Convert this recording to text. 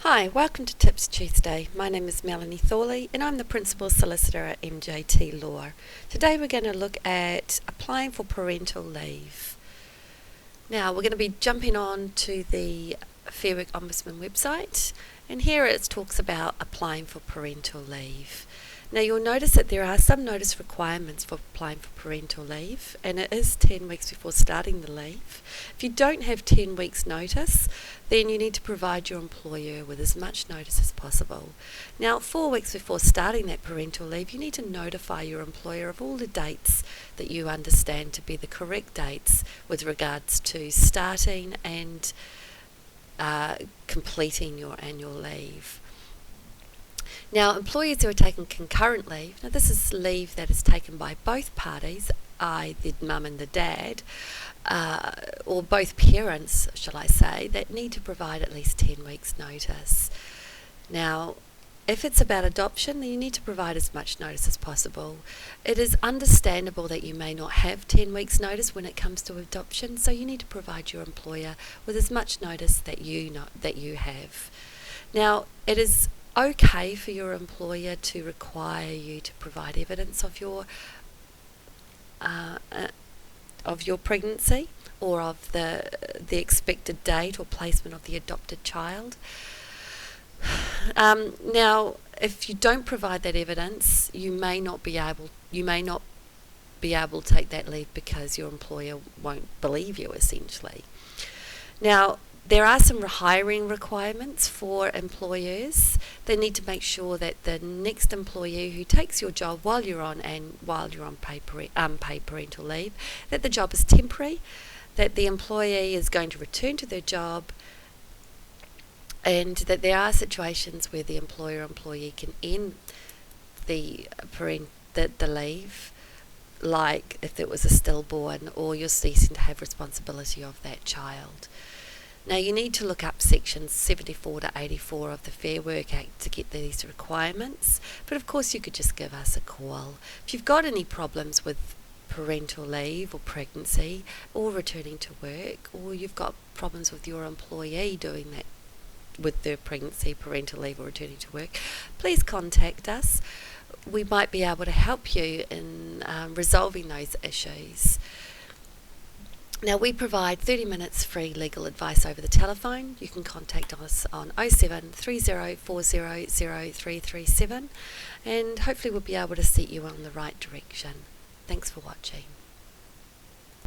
Hi, welcome to Tips Tuesday. My name is Melanie Thorley and I'm the Principal Solicitor at MJT Law. Today we're going to look at applying for parental leave. Now we're going to be jumping on to the Fair Work Ombudsman website, and here it talks about applying for parental leave. Now you'll notice that there are some notice requirements for applying for parental leave, and it is 10 weeks before starting the leave. If you don't have 10 weeks notice, then you need to provide your employer with as much notice as possible. Now 4 weeks before starting that parental leave, you need to notify your employer of all the dates that you understand to be the correct dates with regards to starting and completing your annual leave. Now, employees who are taking concurrent leave, now this is leave that is taken by both parties, the mum and the dad, or both parents, shall I say, that need to provide at least 10 weeks notice. Now, if it's about adoption, then you need to provide as much notice as possible. It is understandable that you may not have 10 weeks notice when it comes to adoption, so you need to provide your employer with as much notice that you have. Now, it is okay for your employer to require you to provide evidence of your pregnancy or of the expected date or placement of the adopted child. Now, if you don't provide that evidence, you may not be able to take that leave because your employer won't believe you, essentially. Now, there are some rehiring requirements for employers. They need to make sure that the next employee who takes your job while you're on unpaid parental leave, that the job is temporary, that the employee is going to return to their job, and that there are situations where the employer-employee can end the leave, like if it was a stillborn or you're ceasing to have responsibility of that child. Now you need to look up sections 74 to 84 of the Fair Work Act to get these requirements, but of course you could just give us a call. If you've got any problems with parental leave or pregnancy or returning to work, or you've got problems with your employee doing that with their pregnancy, parental leave or returning to work, please contact us. We might be able to help you in resolving those issues. Now we provide 30 minutes free legal advice over the telephone. You can contact us on 07 30 40 0337 and hopefully we'll be able to set you on the right direction. Thanks for watching.